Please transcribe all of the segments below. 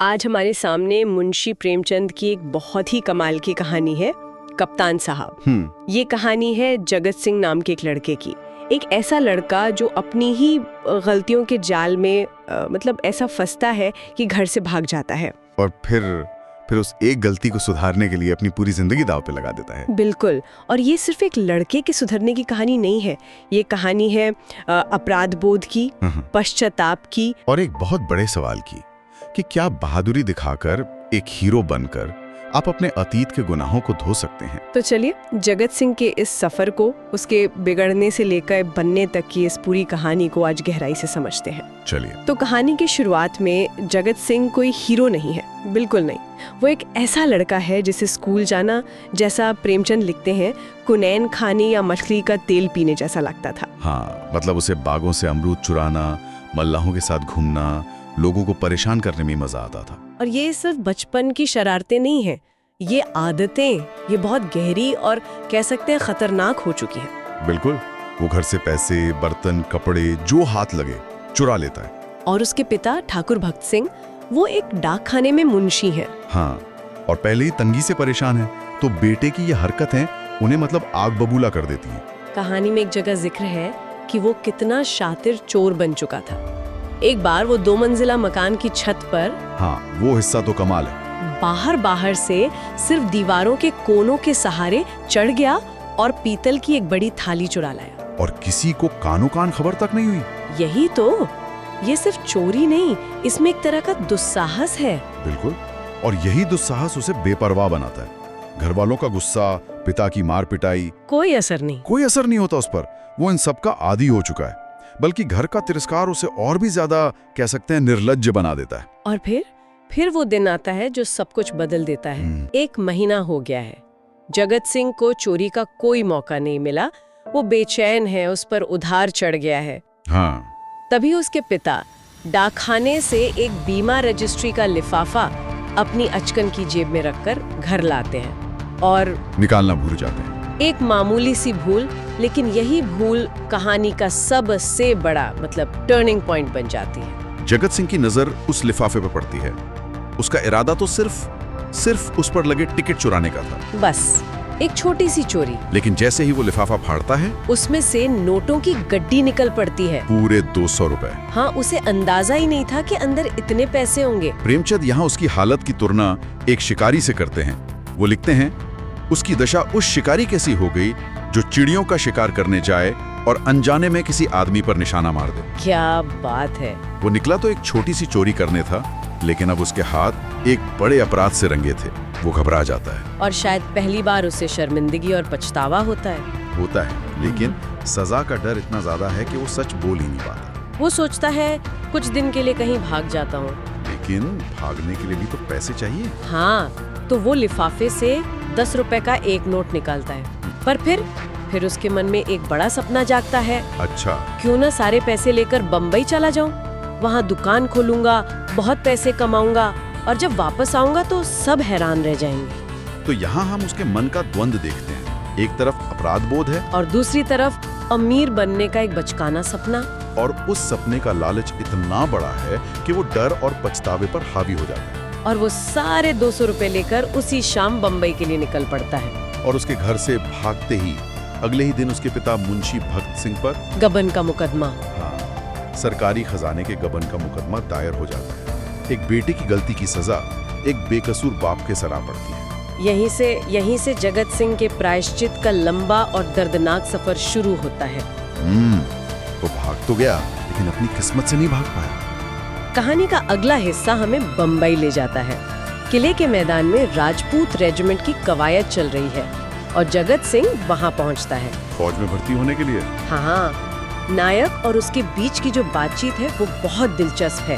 आज हमारे सामने मुंशी प्रेमचंद की एक बहुत ही कमाल की कहानी है, कप्तान साहब। ये कहानी है जगत सिंह नाम के एक लड़के की। एक ऐसा लड़का जो अपनी ही गलतियों के जाल में मतलब ऐसा फंसता है कि घर से भाग जाता है और फिर उस एक गलती को सुधारने के लिए अपनी पूरी जिंदगी दांव पे लगा देता है। बिल्कुल। और ये सिर्फ एक लड़के के सुधरने की कहानी नहीं है, ये कहानी है अपराध बोध की, पश्चाताप की और एक बहुत बड़े सवाल की कि क्या बहादुरी दिखाकर एक हीरो बनकर आप अपने अतीत के गुनाहों को धो सकते हैं। तो चलिए जगत सिंह के इस सफर को, उसके बिगड़ने से लेकर बनने तक की इस पूरी कहानी को आज गहराई से समझते हैं। चलिए। तो कहानी की शुरुआत में जगत सिंह कोई हीरो नहीं है, बिल्कुल नहीं। वो एक ऐसा लड़का है जिसे स्कूल जाना, जैसा प्रेमचंद लिखते हैं, कुनैन खाने या मछली का तेल पीने जैसा लगता था। हाँ, मतलब उसे बागों से अमरूद चुराना, मल्लाहों के साथ घूमना, लोगों को परेशान करने में मजा आता था। और ये सिर्फ बचपन की शरारतें नहीं है, ये आदतें, ये बहुत गहरी और कह सकते हैं खतरनाक हो चुकी हैं। बिल्कुल। वो घर से पैसे, बर्तन, कपड़े जो हाथ लगे चुरा लेता है। और उसके पिता ठाकुर भक्त सिंह, वो एक डाक खाने में मुंशी हैं। हाँ, और पहले ही तंगी से परेशान है, तो बेटे की ये हरकतें उन्हें मतलब आग बबूला कर देती हैं। कहानी में एक जगह जिक्र है कि वो कितना शातिर चोर बन चुका था। एक बार वो 2 मंजिला मकान की छत पर, हाँ, वो हिस्सा तो कमाल है, बाहर से सिर्फ दीवारों के कोनों के सहारे चढ़ गया और पीतल की एक बड़ी थाली चुरा लाया। और किसी को कानो कान खबर तक नहीं हुई। यही तो, ये सिर्फ चोरी नहीं, इसमें एक तरह का दुस्साहस है। बिल्कुल। और यही दुस्साहस उसे बेपरवाह बनाता है। घर वालों का गुस्सा, पिता की मार पिटाई, कोई असर नहीं होता उस पर। वो इन सब का आदी हो चुका है। बल्कि घर का तिरस्कार उसे और भी ज्यादा कह सकते हैं निर्लज्ज बना देता है। और फिर वो दिन आता है जो सब कुछ बदल देता है। 1 महीना हो गया है, जगत सिंह को चोरी का कोई मौका नहीं मिला। वो बेचैन है, उस पर उधार चढ़ गया है। हाँ। तभी उसके पिता डाकखाने से एक बीमा रजिस्ट्री का लिफाफा अपनी अचकन की जेब में रखकर घर लाते हैं और निकालना भूल जाते हैं। एक मामूली सी भूल, लेकिन यही भूल कहानी का सबसे बड़ा मतलब टर्निंग पॉइंट बन जाती है। जगत सिंह की नजर उस लिफाफे पर पड़ती है। उसका इरादा तो सिर्फ उस पर लगे टिकट चुराने का था, बस एक छोटी सी चोरी। लेकिन जैसे ही वो लिफाफा फाड़ता है, उसमें से नोटों की गड्डी निकल पड़ती है, पूरे 200 रुपए। हाँ, उसे अंदाजा ही नहीं था कि अंदर इतने पैसे होंगे। प्रेमचंद यहाँ उसकी हालत की तुलना एक शिकारी से करते हैं। वो लिखते हैं, उसकी दशा उस शिकारी कैसी हो गई जो चिड़ियों का शिकार करने जाए और अनजाने में किसी आदमी पर निशाना मार दे। क्या बात है। वो निकला तो एक छोटी सी चोरी करने था, लेकिन अब उसके हाथ एक बड़े अपराध से रंगे थे। वो घबरा जाता है और शायद पहली बार उसे शर्मिंदगी और पछतावा होता है। लेकिन सजा का डर इतना ज्यादा है कि वो सच बोल ही नहीं पाता। वो सोचता है कुछ दिन के लिए कहीं भाग जाता हूँ, लेकिन भागने के लिए भी तो पैसे चाहिए। हाँ, तो वो लिफाफे से 10 रुपए का एक नोट निकालता है। पर फिर उसके मन में एक बड़ा सपना जागता है। अच्छा, क्यों ना सारे पैसे लेकर बम्बई चला जाऊं, वहाँ दुकान खोलूंगा, बहुत पैसे कमाऊंगा और जब वापस आऊंगा तो सब हैरान रह जाएंगे। तो यहाँ हम उसके मन का द्वंद देखते हैं। एक तरफ अपराध बोध है और दूसरी तरफ अमीर बनने का एक बचकाना सपना। और उस सपने का लालच इतना बड़ा है कि वो डर और पछतावे पर हावी हो जाता है। और वो सारे 200 रुपए लेकर उसी शाम बम्बई के लिए निकल पड़ता है। और उसके घर से भागते ही अगले ही दिन उसके पिता मुंशी भक्त सिंह पर गबन का मुकदमा, हाँ, सरकारी खजाने के गबन का मुकदमा दायर हो जाता है। एक बेटे की गलती की सजा एक बेकसूर बाप के सर आ पड़ती है। यहीं से जगत सिंह के प्रायश्चित का लंबा और दर्दनाक सफर शुरू होता है। वो भाग तो गया, लेकिन अपनी किस्मत से नहीं भाग पाया। कहानी का अगला हिस्सा हमें बम्बई ले जाता है। किले के मैदान में राजपूत रेजिमेंट की कवायद चल रही है और जगत सिंह वहां पहुंचता है फौज में भर्ती होने के लिए। हाँ, नायक और उसके बीच की जो बातचीत है वो बहुत दिलचस्प है।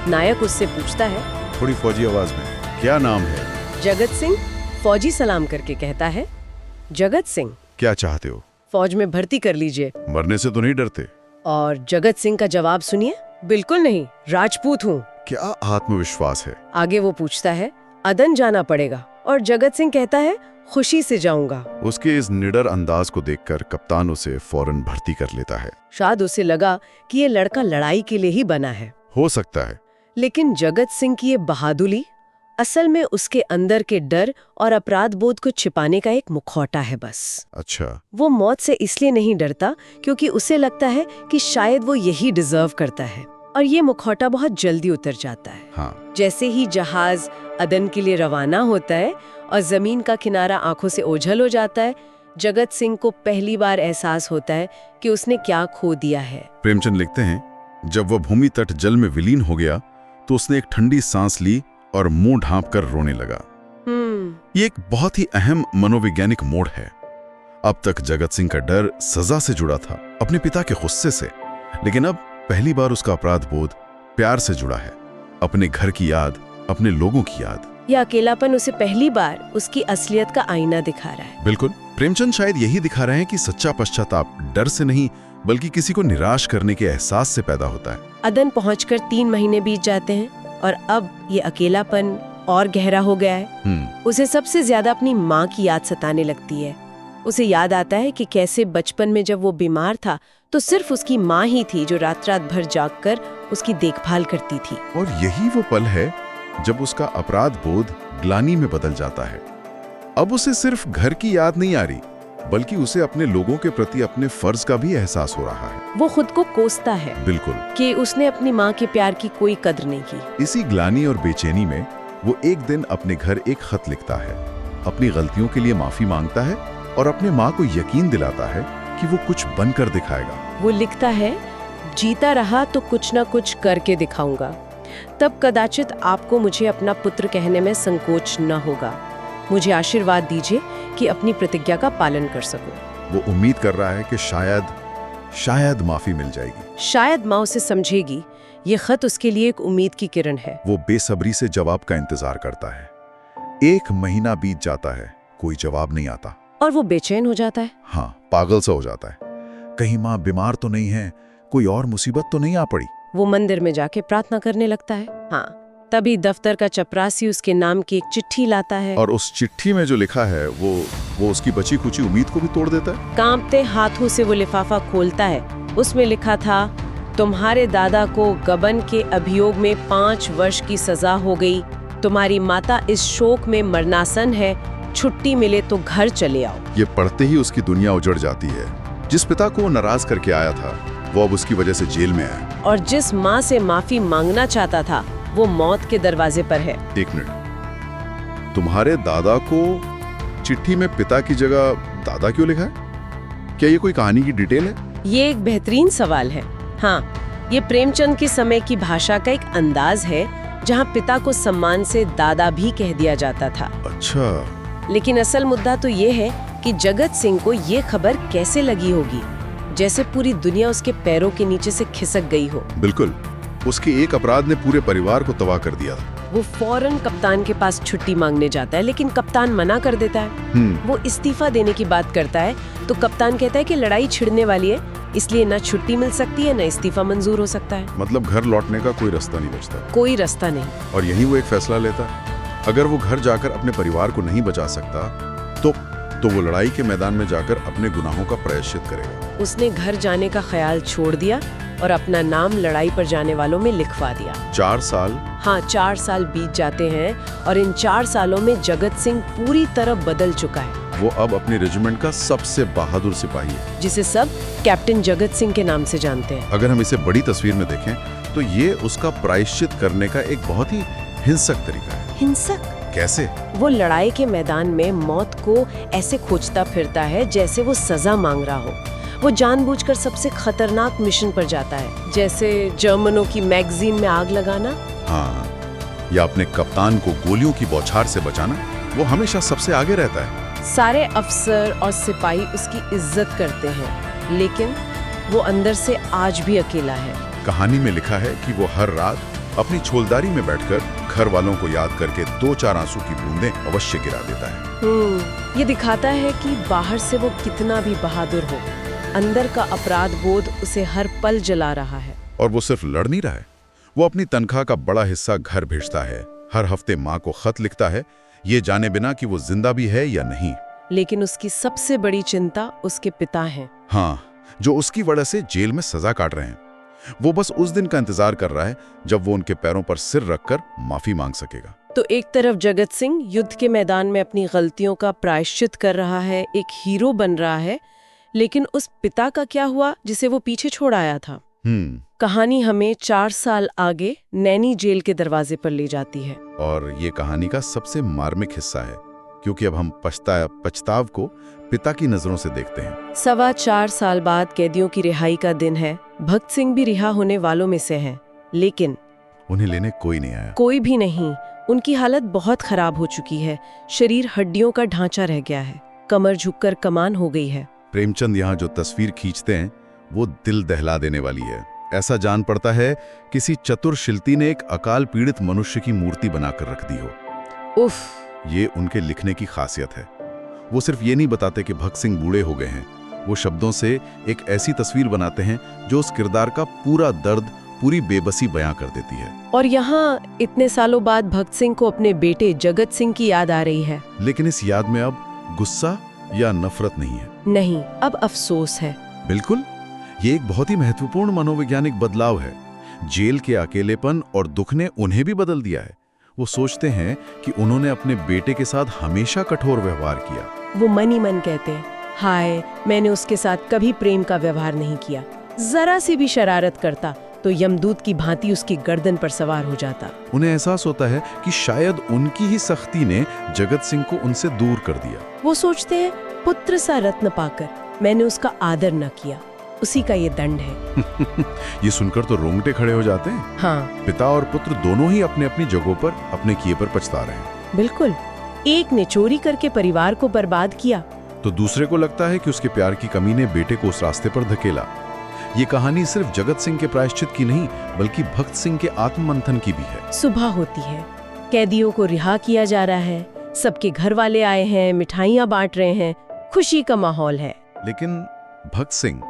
नायक उससे पूछता है थोड़ी फौजी आवाज में, क्या नाम है? जगत सिंह फौजी सलाम करके कहता है, जगत सिंह, क्या चाहते हो? फौज में भर्ती कर लीजिए। मरने से तो नहीं डरते? और जगत सिंह का जवाब सुनिए, बिल्कुल नहीं, राजपूत हूँ। क्या आत्मविश्वास है। आगे वो पूछता है, अदन जाना पड़ेगा? और जगत सिंह कहता है, खुशी से जाऊंगा। उसके इस निडर अंदाज को देखकर कप्तान उसे फौरन भर्ती कर लेता है। शायद उसे लगा कि ये लड़का लड़ाई के लिए ही बना है। हो सकता है, लेकिन जगत सिंह की ये बहादुरी असल में उसके अंदर के डर और अपराध बोध को छिपाने का एक मुखौटा है बस। अच्छा। वो मौत से इसलिए नहीं डरता क्योंकि उसे लगता है कि शायद वो यही डिजर्व करता है, और ये मुखौटा बहुत जल्दी उतर जाता है। हाँ। जैसे ही जहाज अदन के लिए रवाना होता है और जमीन का किनारा आंखों से ओझल हो जाता है, जगत सिंह को पहली बार एहसास होता है कि उसने क्या खो दिया है। प्रेमचंद लिखते हैं, जब वह भूमि तट जल में विलीन हो गया तो उसने एक ठंडी सांस ली और मुंह ढांप कर रोने लगा। ये एक बहुत ही अहम मनोवैज्ञानिक मोड़ है। अब तक जगत सिंह का डर सजा से जुड़ा था, अपने पिता के गुस्से से, लेकिन अब पहली बार उसका अपराध बोध प्यार से जुड़ा है, अपने घर की याद, अपने लोगों की याद। यह अकेलापन उसे पहली बार उसकी असलियत का आईना दिखा रहा है। बिल्कुल, प्रेमचंद शायद यही दिखा रहे हैं कि सच्चा पश्चाताप डर से नहीं बल्कि किसी को निराश करने के एहसास से पैदा होता है। अदन पहुंचकर 3 महीने बीत जाते हैं और अब ये अकेलापन और गहरा हो गया है। उसे सबसे ज्यादा अपनी माँ की याद सताने लगती है। उसे याद आता है कि कैसे बचपन में जब वो बीमार था तो सिर्फ उसकी माँ ही थी जो रात रात भर जागकर उसकी देखभाल करती थी। और यही वो पल है जब उसका अपराध बोध ग्लानि में बदल जाता है। अब उसे सिर्फ घर की याद नहीं आ रही, बल्कि उसे अपने लोगों के प्रति अपने फर्ज का भी एहसास हो रहा है। वो खुद को कोसता है। बिल्कुल, कि उसने अपनी माँ के प्यार की कोई कद्र नहीं की। इसी ग्लानि और बेचैनी में वो एक दिन अपने घर एक खत लिखता है, अपनी गलतियों के लिए माफी मांगता है और अपने माँ को यकीन दिलाता है कि वो कुछ बनकर दिखाएगा। वो लिखता है, जीता रहा तो कुछ ना कुछ करके दिखाऊंगा, तब कदाचित आपको मुझे अपना पुत्र कहने में संकोच न होगा। मुझे आशीर्वाद दीजिए कि अपनी प्रतिज्ञा का पालन कर सकूं। वो उम्मीद कर रहा है कि शायद माफी मिल जाएगी, शायद माँ उसे समझेगी। ये खत उसके लिए एक उम्मीद की किरण है। वो बेसब्री से जवाब का इंतजार करता है। 1 महीना बीत जाता है, कोई जवाब नहीं आता और वो बेचैन हो जाता है। हाँ, पागल सा हो जाता है। कहीं माँ बीमार तो नहीं है, कोई और मुसीबत तो नहीं आ पड़ी। वो मंदिर में जाके प्रार्थना करने लगता है। हाँ, तभी दफ्तर का चपरासी उसके नाम की एक चिट्ठी लाता है और उस चिट्ठी में जो लिखा है वो उसकी बची खुची उम्मीद को भी तोड़ देता है। कांपते हाथों से वो लिफाफा खोलता है। उसमें लिखा था, तुम्हारे दादा को गबन के अभियोग में 5 वर्ष की सजा हो गई। तुम्हारी माता इस शोक में मरनासन है, छुट्टी मिले तो घर चले आओ। ये पढ़ते ही उसकी दुनिया उजड़ जाती है। जिस पिता को वो नाराज करके आया था वो अब उसकी वजह से जेल में है, और जिस माँ से माफी मांगना चाहता था वो मौत के दरवाजे पर है। 1 मिनट, तुम्हारे दादा को चिट्ठी में पिता की जगह दादा क्यों लिखा है? क्या ये कोई कहानी की डिटेल है? ये एक बेहतरीन सवाल है। हाँ, ये प्रेमचंद के समय की भाषा का एक अंदाज है जहाँ पिता को सम्मान से दादा भी कह दिया जाता था। अच्छा। लेकिन असल मुद्दा तो ये है कि जगत सिंह को ये खबर कैसे लगी होगी, जैसे पूरी दुनिया उसके पैरों के नीचे से खिसक गई हो। बिल्कुल, उसके एक अपराध ने पूरे परिवार को तबाह कर दिया था। वो फौरन कप्तान के पास छुट्टी मांगने जाता है, लेकिन कप्तान मना कर देता है। वो इस्तीफा देने की बात करता है तो कप्तान कहता है कि लड़ाई छिड़ने वाली है, इसलिए न छुट्टी मिल सकती है न इस्तीफा मंजूर हो सकता है। मतलब घर लौटने का कोई रास्ता नहीं बचता। कोई रास्ता नहीं। और यही वो एक फैसला लेता है, अगर वो घर जाकर अपने परिवार को नहीं बचा सकता तो वो लड़ाई के मैदान में जाकर अपने गुनाहों का प्रायश्चित करेगा। उसने घर जाने का ख्याल छोड़ दिया और अपना नाम लड़ाई पर जाने वालों में लिखवा दिया। 4 साल? हाँ, 4 साल बीत जाते हैं और इन 4 सालों में जगत सिंह पूरी तरह बदल चुका है। वो अब अपने रेजिमेंट का सबसे बहादुर सिपाही है, जिसे सब कैप्टन जगत सिंह के नाम से जानते हैं। अगर हम इसे बड़ी तस्वीर में देखें तो ये उसका प्रायश्चित करने का एक बहुत ही हिंसक तरीका है। हिंसक? कैसे? वो लड़ाई के मैदान में मौत को ऐसे खोजता फिरता है जैसे वो सजा मांग रहा हो। वो जानबूझकर सबसे खतरनाक मिशन पर जाता है, जैसे जर्मनों की मैगजीन में आग लगाना। हाँ, या अपने कप्तान को गोलियों की बौछार से बचाना। वो हमेशा सबसे आगे रहता है। सारे अफसर और सिपाही उसकी इज्जत करते हैं, लेकिन वो अंदर से आज भी अकेला है। कहानी में लिखा है कि वो हर रात अपनी छोलदारी में बैठकर घर वालों को याद करके 2-4 आंसू की बूंदें अवश्य गिरा देता है। ये दिखाता है कि बाहर से वो कितना भी बहादुर हो, अंदर का अपराध बोध उसे हर पल जला रहा है। और वो सिर्फ लड़ नहीं रहा है, वो अपनी तनख्वाह का बड़ा हिस्सा घर भेजता है। हर हफ्ते माँ को खत लिखता है, ये जाने बिना कि वो जिंदा भी है या नहीं। लेकिन उसकी सबसे बड़ी चिंता उसके पिता हैं। हाँ, जो उसकी वजह से जेल में सजा काट रहे हैं। वो बस उस दिन का इंतजार कर रहा है जब वो उनके पैरों पर सिर रखकर माफी मांग सकेगा। तो एक तरफ जगत सिंह युद्ध के मैदान में अपनी गलतियों का प्रायश्चित कर रहा है, एक हीरो बन रहा है, लेकिन उस पिता का क्या हुआ जिसे वो पीछे छोड़ आया था? कहानी हमें 4 साल आगे नैनी जेल के दरवाजे पर ले जाती है। और ये कहानी का सबसे मार्मिक हिस्सा है, क्योंकि अब हम पछताव को पिता की नजरों से देखते हैं। 4.25 साल बाद कैदियों की रिहाई का दिन है। भगत सिंह भी रिहा होने वालों में से हैं, लेकिन उन्हें लेने कोई नहीं आया। कोई भी नहीं। उनकी हालत बहुत खराब हो चुकी है। शरीर हड्डियों का ढांचा रह गया है, कमर झुककर कमान हो गई है। प्रेमचंद यहाँ जो तस्वीर खींचते हैं वो दिल दहला देने वाली है। ऐसा जान पड़ता है किसी चतुर शिल्पी ने एक अकाल पीड़ित मनुष्य की मूर्ति बनाकर रख दी हो। उफ, ये उनके लिखने की खासियत है। वो सिर्फ ये नहीं बताते कि भगत सिंह बूढ़े हो गए हैं, वो शब्दों से एक ऐसी तस्वीर बनाते हैं जो उस किरदार का पूरा दर्द, पूरी बेबसी बयां कर देती है। और यहाँ इतने सालों बाद भगत सिंह को अपने बेटे जगत सिंह की याद आ रही है। लेकिन इस याद में अब गुस्सा या नफरत नहीं है। नहीं, अब अफसोस है। बिल्कुल, ये एक बहुत ही महत्वपूर्ण मनोवैज्ञानिक बदलाव है। जेल के अकेलेपन और दुख ने उन्हें भी बदल दिया है। वो सोचते हैं कि उन्होंने अपने बेटे के साथ हमेशा कठोर व्यवहार किया। वो मन ही मन कहते हैं, हाय, मैंने उसके साथ कभी प्रेम का व्यवहार नहीं किया। जरा सी भी शरारत करता तो यमदूत की भांति उसकी गर्दन पर सवार हो जाता। उन्हें एहसास होता है कि शायद उनकी ही सख्ती ने जगत सिंह को उनसे दूर कर दिया। वो सोचते हैं, पुत्र सा रत्न पाकर मैंने उसका आदर न किया, उसी का ये दंड है। ये सुनकर तो रोंगटे खड़े हो जाते हैं। हाँ, पिता और पुत्र दोनों ही अपने अपनी जगहों पर अपने किए पर पछता रहे हैं। बिल्कुल। एक ने चोरी करके परिवार को बर्बाद किया, तो दूसरे को लगता है कि उसके प्यार की कमी ने बेटे को उस रास्ते पर धकेला। ये कहानी सिर्फ जगत सिंह के प्रायश्चित की नहीं, बल्कि भगत सिंह के आत्ममंथन की भी है। सुबह होती है, कैदियों को रिहा किया जा रहा है, सबके घर वाले आए हैं, मिठाइयाँ बांट रहे हैं, खुशी का माहौल है। लेकिन भगत सिंह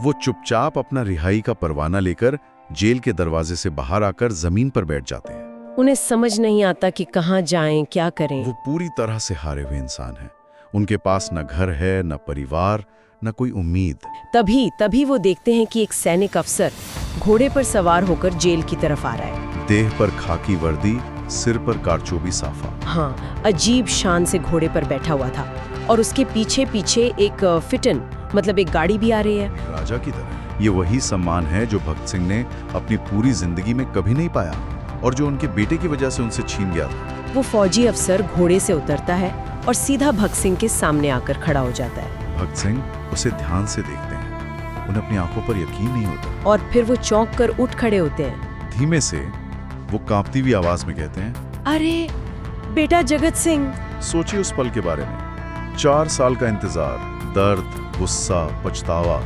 वो चुपचाप अपना रिहाई का परवाना लेकर जेल के दरवाजे से बाहर आकर जमीन पर बैठ जाते हैं। उन्हें समझ नहीं आता कि कहाँ जाएं, क्या करें। वो पूरी तरह से हारे हुए इंसान हैं। उनके पास न घर है, न परिवार, न कोई उम्मीद। तभी वो देखते हैं कि एक सैनिक अफसर घोड़े पर सवार होकर जेल की तरफ आ रहा है। देह पर खाकी वर्दी, सिर पर कारचोबी साफा। हाँ, अजीब शान से घोड़े पर बैठा हुआ था और उसके पीछे पीछे एक फिटन, मतलब एक गाड़ी भी आ रही है, राजा की तरह। ये वही सम्मान है जो भगत सिंह ने अपनी पूरी जिंदगी में कभी नहीं पाया और जो उनके बेटे की वजह से उनसे छीन गया था। वो फौजी अफसर घोड़े से उतरता है और सीधा भगत सिंह के सामने आकर खड़ा हो जाता है। भगत सिंह उसे ध्यान से देखते हैं। उन्हें अपनी आंखों पर यकीन नहीं होता और फिर वो चौंक कर उठ खड़े होते हैं। धीमे से वो कांपती हुई आवाज में कहते हैं, अरे बेटा जगत सिंह। सोचिए उस पल के बारे में। 4 साल का इंतजार, दर्द, गुस्सा, पछतावा,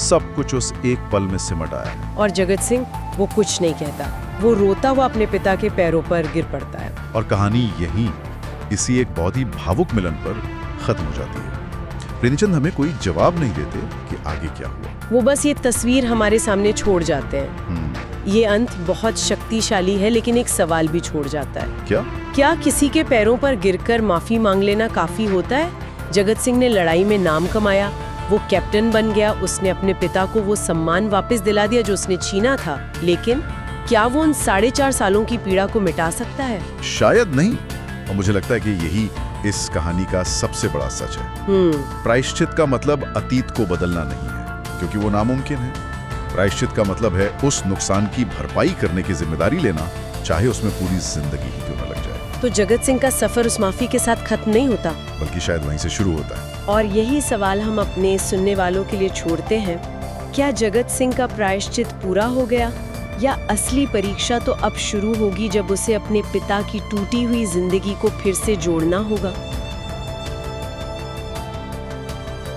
सब कुछ उस एक पल में सिमट आया है। और जगत सिंह वो कुछ नहीं कहता, वो रोता हुआ अपने पिता के पैरों पर गिर पड़ता है। और कहानी यहीं इसी एक बहुत ही भावुक मिलन पर खत्म हो जाती है। प्रेमचंद हमें कोई जवाब नहीं देते कि आगे क्या हुआ। वो बस ये तस्वीर हमारे सामने छोड़ जाते हैं। ये अंत बहुत शक्तिशाली है, लेकिन एक सवाल भी छोड़ जाता है। क्या किसी के पैरों पर गिरकर माफी मांग लेना काफी होता है? जगत सिंह ने लड़ाई में नाम कमाया, वो कैप्टन बन गया, उसने अपने पिता को वो सम्मान वापस दिला दिया जो उसने छीना था, लेकिन क्या वो उन 4.5 सालों की पीड़ा को मिटा सकता है? शायद नहीं। और मुझे लगता है कि यही इस कहानी का सबसे बड़ा सच है। प्रायश्चित का मतलब अतीत को बदलना नहीं है, क्योंकि वो नामुमकिन है। प्रायश्चित का मतलब है उस नुकसान की भरपाई करने की जिम्मेदारी लेना, चाहे उसमें पूरी जिंदगी ही क्यों न लग जाए। तो जगत सिंह का सफर उस माफी के साथ खत्म नहीं होता, बल्कि शायद वहीं से शुरू होता है। और यही सवाल हम अपने सुनने वालों के लिए छोड़ते हैं। क्या जगत सिंह का प्रायश्चित पूरा हो गया, या असली परीक्षा तो अब शुरू होगी जब उसे अपने पिता की टूटी हुई जिंदगी को फिर से जोड़ना होगा?